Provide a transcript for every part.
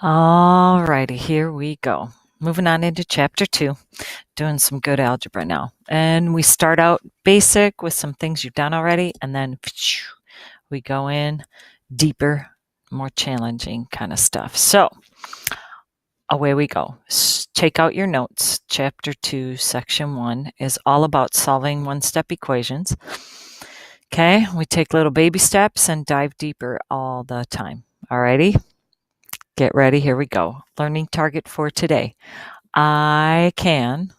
All righty, here we go. Moving on into chapter 2, doing some good algebra now. And we start out basic with some things you've done already, and then we go in deeper, more challenging kind of stuff. So away we go. Take out your notes. Chapter 2, section 1 is all about solving one-step equations. Okay, we take little baby steps and dive deeper all the time. All righty? Get ready, here we go. Learning target for today. I can,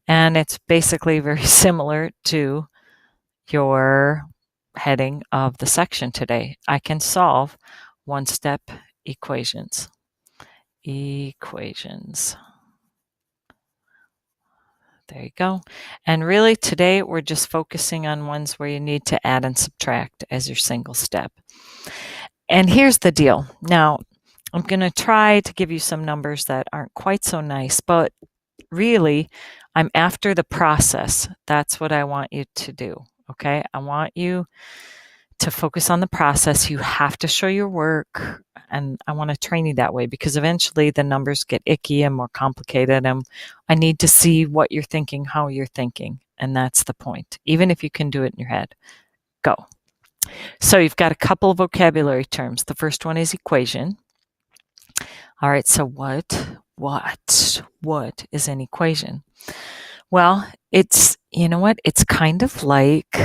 and it's basically very similar to your heading of the section today. I can solve one-step equations. Equations. There you go. And really today we're just focusing on ones where you need to add and subtract as your single step. And here's the deal. Now, I'm going to try to give you some numbers that aren't quite so nice, but really, I'm after the process. That's what I want you to do, okay? I want you to focus on the process. You have to show your work, and I want to train you that way because eventually the numbers get icky and more complicated, and I need to see what you're thinking, how you're thinking, and that's the point, even if you can do it in your head. Go. So you've got a couple of vocabulary terms. The first one is equation. All right, so what is an equation? Well, it's, you know what? It's kind of like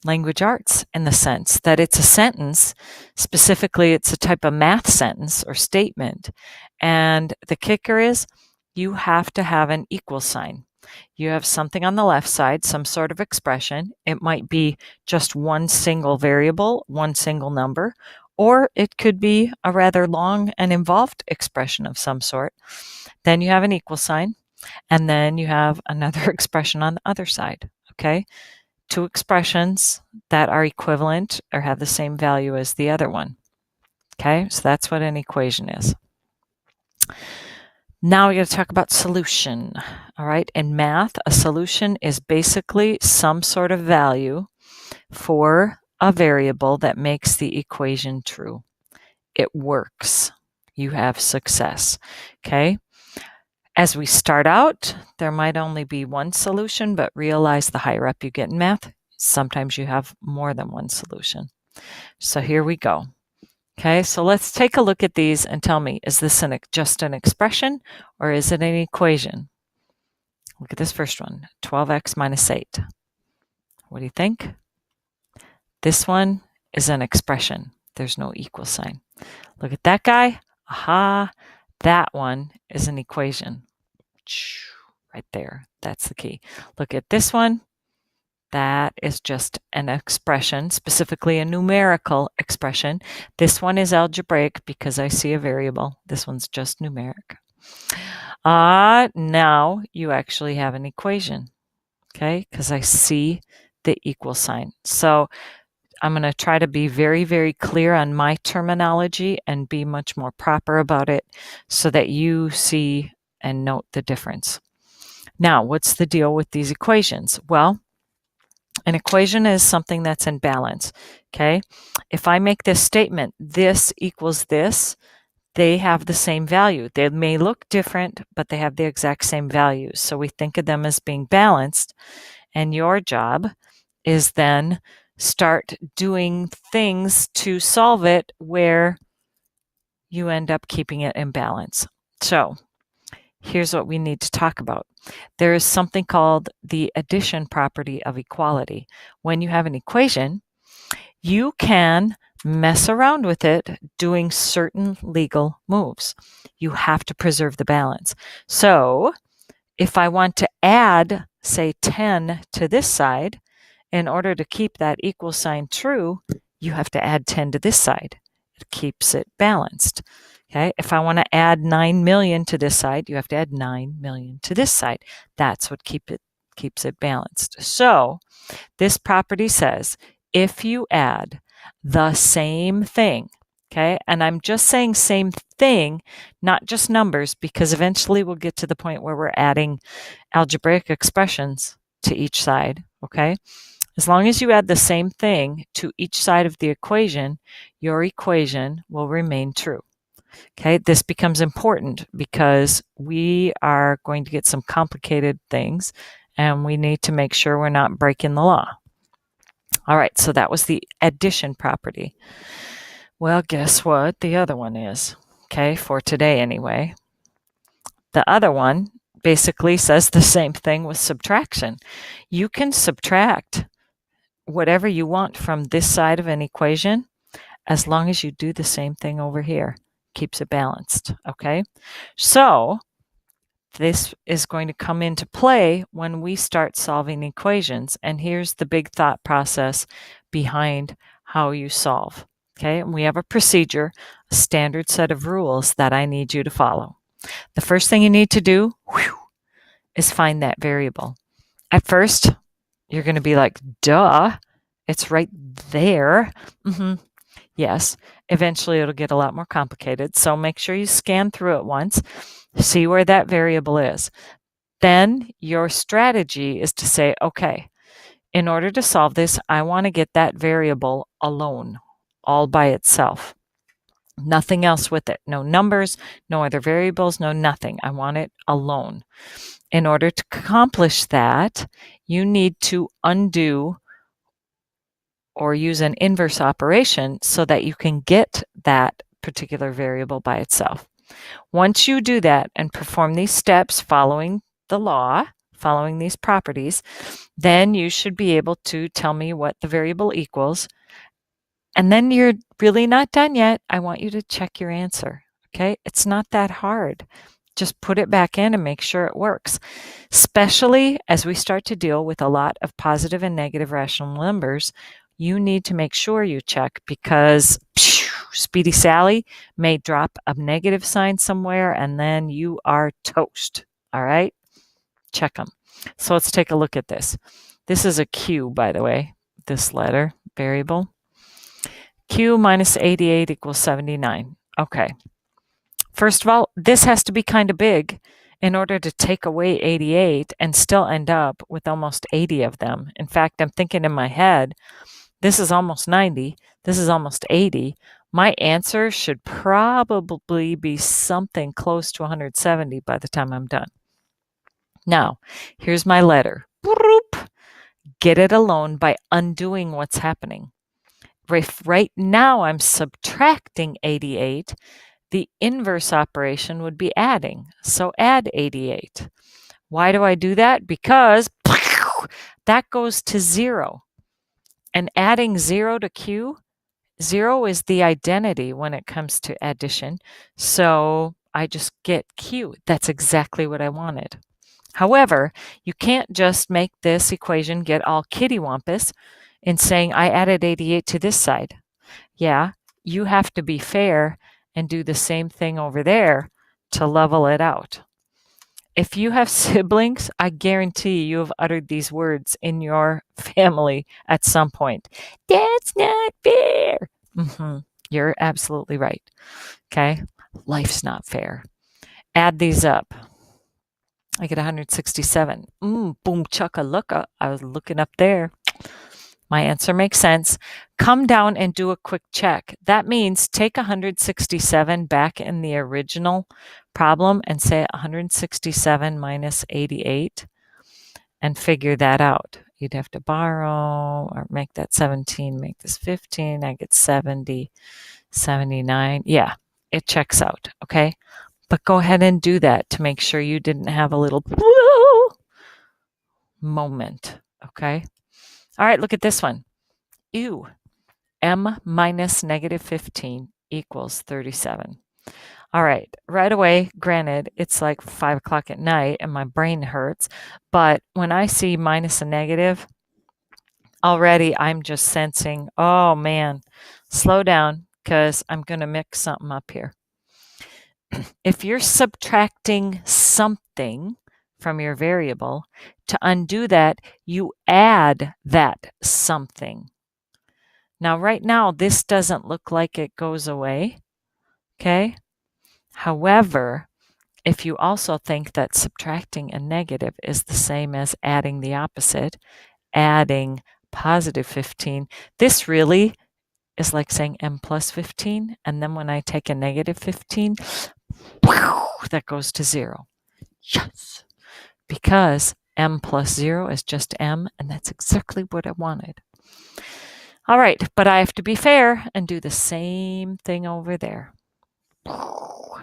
language arts in the sense that it's a sentence. Specifically, it's a type of math sentence or statement. And the kicker is you have to have an equal sign. You have something on the left side, some sort of expression. It might be just one single variable, one single number, or it could be a rather long and involved expression of some sort. Then you have an equal sign, and then you have another expression on the other side, okay? Two expressions that are equivalent or have the same value as the other one, okay? So that's what an equation is. Now we're going to talk about solution, all right? In math, a solution is basically some sort of value for a variable that makes the equation true. It works. You have success, okay? As we start out, there might only be one solution, but realize the higher up you get in math, sometimes you have more than one solution. So here we go. Okay, so let's take a look at these and tell me, is this just an expression or is it an equation? Look at this first one, 12x minus 8. What do you think? This one is an expression. There's no equal sign. Look at that guy. Aha, that one is an equation. Right there, that's the key. Look at this one. That is just an expression, specifically a numerical expression. This one is algebraic because I see a variable. This one's just numeric. Now you actually have an equation, okay? Because I see the equal sign. So I'm going to try to be very, very clear on my terminology and be much more proper about it so that you see and note the difference. Now, what's the deal with these equations? Well, an equation is something that's in balance, okay? If I make this statement, this equals this, they have the same value. They may look different, but they have the exact same values. So we think of them as being balanced, and your job is then start doing things to solve it where you end up keeping it in balance. So here's what we need to talk about. There is something called the addition property of equality. When you have an equation, you can mess around with it doing certain legal moves. You have to preserve the balance. So if I want to add, say, 10 to this side, in order to keep that equal sign true, you have to add 10 to this side. It keeps it balanced. Okay, if I want to add 9 million to this side, you have to add 9 million to this side. That's what keeps it balanced. So this property says if you add the same thing, okay, and I'm just saying same thing, not just numbers, because eventually we'll get to the point where we're adding algebraic expressions to each side, okay? As long as you add the same thing to each side of the equation, your equation will remain true. Okay, this becomes important because we are going to get some complicated things and we need to make sure we're not breaking the law. All right, so that was the addition property. Well, guess what the other one is? Okay, for today anyway. The other one basically says the same thing with subtraction. You can subtract whatever you want from this side of an equation as long as you do the same thing over here. Keeps it balanced, okay? So this is going to come into play when we start solving equations. And here's the big thought process behind how you solve. Okay, and we have a procedure, a standard set of rules that I need you to follow. The first thing you need to do is find that variable. At first, you're going to be like, duh, it's right there. Yes, eventually it'll get a lot more complicated. So make sure you scan through it once, see where that variable is. Then your strategy is to say, okay, in order to solve this, I want to get that variable alone, all by itself. Nothing else with it. No numbers, no other variables, no nothing. I want it alone. In order to accomplish that, you need to undo or use an inverse operation so that you can get that particular variable by itself. Once you do that and perform these steps following the law, following these properties, then you should be able to tell me what the variable equals. And then you're really not done yet. I want you to check your answer. Okay? It's not that hard. Just put it back in and make sure it works. Especially as we start to deal with a lot of positive and negative rational numbers, you need to make sure you check because Speedy Sally may drop a negative sign somewhere and then you are toast. All right? Check them. So let's take a look at this. This is a Q, by the way, this letter variable. Q minus 88 equals 79. Okay. First of all, this has to be kind of big in order to take away 88 and still end up with almost 80 of them. In fact, I'm thinking in my head, this is almost 90. This is almost 80. My answer should probably be something close to 170 by the time I'm done. Now, here's my letter. Get it alone by undoing what's happening. Right now, I'm subtracting 88. The inverse operation would be adding. So add 88. Why do I do that? Because that goes to 0. And adding 0 to Q, 0 is the identity when it comes to addition. So I just get Q. That's exactly what I wanted. However, you can't just make this equation get all kittywampus in saying I added 88 to this side. Yeah, you have to be fair and do the same thing over there to level it out. If you have siblings, I guarantee you have uttered these words in your family at some point. That's not fair. You're absolutely right. Okay? Life's not fair. Add these up. I get 167. Boom chaka-looka. I was looking up there. My answer makes sense. Come down and do a quick check. That means take 167 back in the original problem and say 167 minus 88 and figure that out. You'd have to borrow or make that 17, make this 15. I get 70, 79. Yeah, it checks out, okay? But go ahead and do that to make sure you didn't have a little moment, okay? All right, look at this one. Ew. M minus negative 15 equals 37. All right, right away, granted, it's like 5 o'clock at night and my brain hurts, but when I see minus a negative, already I'm just sensing, oh man, slow down because I'm going to mix something up here. If you're subtracting something from your variable, to undo that, you add that something. Now, right now, this doesn't look like it goes away, okay? However, if you also think that subtracting a negative is the same as adding the opposite, adding positive 15, this really is like saying m plus 15, and then when I take a negative 15, that goes to 0. Yes! Because m plus 0 is just m, and that's exactly what I wanted. All right, but I have to be fair and do the same thing over there. All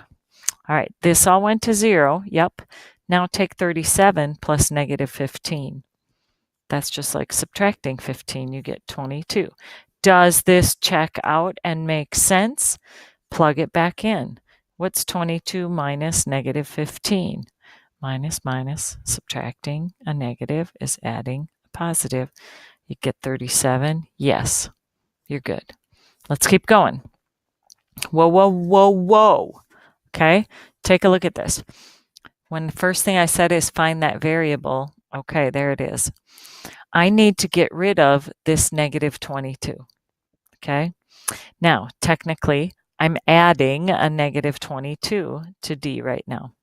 right, this all went to 0. Yep. Now take 37 plus negative 15. That's just like subtracting 15. You get 22. Does this check out and make sense? Plug it back in. What's 22 minus negative 15? Minus, subtracting a negative is adding a positive. You get 37. Yes, you're good. Let's keep going. Whoa. Okay, take a look at this. When the first thing I said is find that variable, okay, there it is. I need to get rid of this negative 22. Okay, now technically I'm adding a negative 22 to D right now.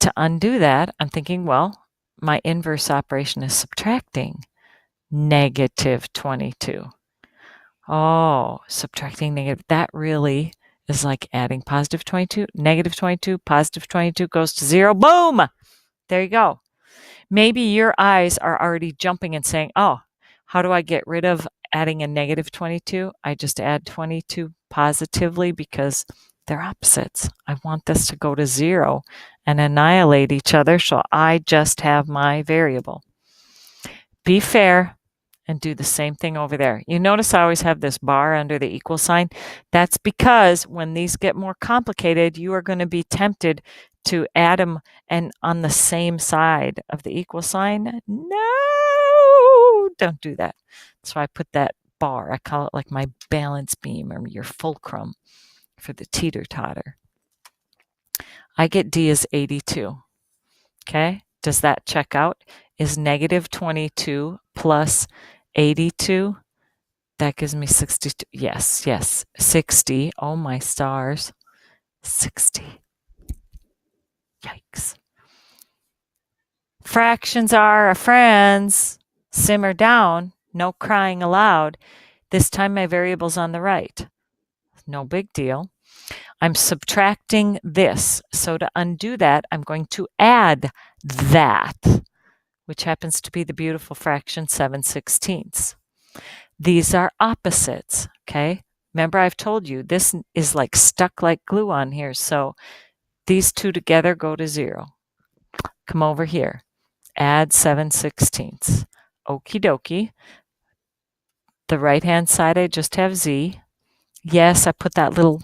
To undo that, I'm thinking, well, my inverse operation is subtracting negative 22. Oh, subtracting negative, that really is like adding positive 22, negative 22, positive 22 goes to 0. Boom! There you go. Maybe your eyes are already jumping and saying, oh, how do I get rid of adding a negative 22? I just add 22 positively because they're opposites. I want this to go to 0 and annihilate each other, so I just have my variable. Be fair and do the same thing over there. You notice I always have this bar under the equal sign. That's because when these get more complicated, you are going to be tempted to add them and on the same side of the equal sign. No, don't do that. So I put that bar. I call it like my balance beam or your fulcrum for the teeter-totter. I get D is 82. Okay, does that check out? Is negative 22 plus 82? That gives me 62. Yes, 60. Oh, my stars. 60. Yikes. Fractions are our friends. Simmer down. No crying aloud. This time my variable's on the right. No big deal. I'm subtracting this. So to undo that, I'm going to add that, which happens to be the beautiful fraction 7/16. These are opposites, okay? Remember I've told you this is like stuck like glue on here. So these two together go to 0. Come over here. Add 7/16. Okie dokie. The right-hand side, I just have Z. Yes, I put that little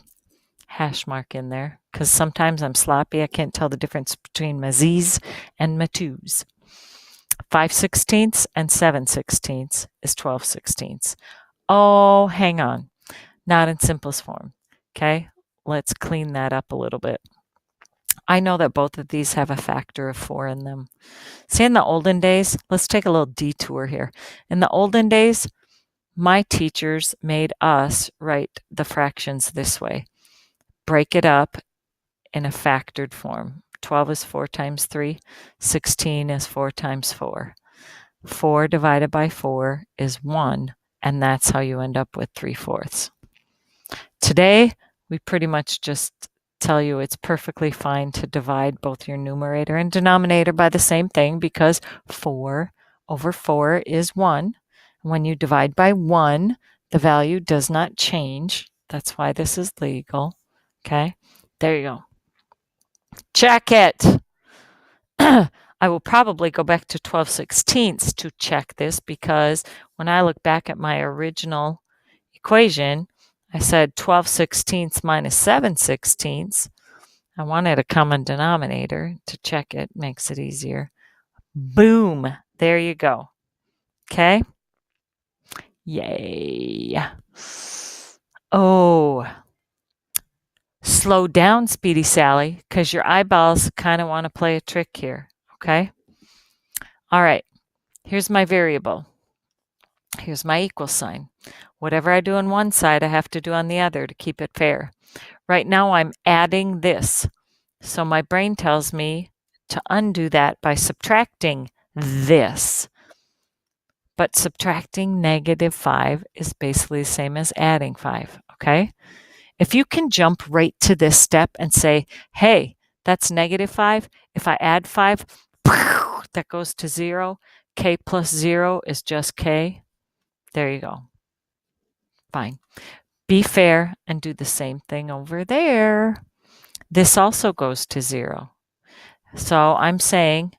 hash mark in there because sometimes I'm sloppy. I can't tell the difference between my Z's and my 2's. 5/16 and 7/16 is 12/16. Oh, hang on. Not in simplest form. Okay, let's clean that up a little bit. I know that both of these have a factor of 4 in them. See, in the olden days, let's take a little detour here. In the olden days, my teachers made us write the fractions this way. Break it up in a factored form. 12 is 4 times 3. 16 is 4 times 4. 4 divided by 4 is 1, and that's how you end up with 3/4. Today, we pretty much just tell you it's perfectly fine to divide both your numerator and denominator by the same thing because 4 over 4 is 1. When you divide by 1, the value does not change. That's why this is legal. Okay, there you go. Check it. I will probably go back to 12/16 to check this because when I look back at my original equation, I said 12/16 minus 7/16. I wanted a common denominator to check it. Makes it easier. Boom. There you go. Okay. Yay. Oh. Slow down, Speedy Sally, because your eyeballs kind of want to play a trick here. Okay. All right. Here's my variable. Here's my equal sign. Whatever I do on one side, I have to do on the other to keep it fair. Right now, I'm adding this. So my brain tells me to undo that by subtracting this. but subtracting -5 is basically the same as adding 5, okay? If you can jump right to this step and say, hey, that's -5. If I add 5, that goes to 0. K plus 0 is just K. There you go. Fine. Be fair and do the same thing over there. This also goes to 0. So I'm saying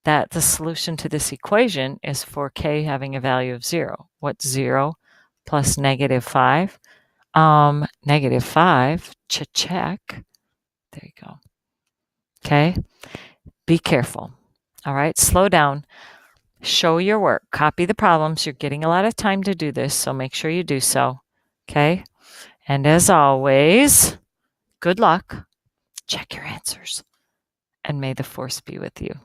that the solution to this equation is for K having a value of 0. What's 0 plus -5? -5, check. There you go. Okay? Be careful. All right? Slow down. Show your work. Copy the problems. You're getting a lot of time to do this, so make sure you do so. Okay? And as always, good luck. Check your answers. And may the force be with you.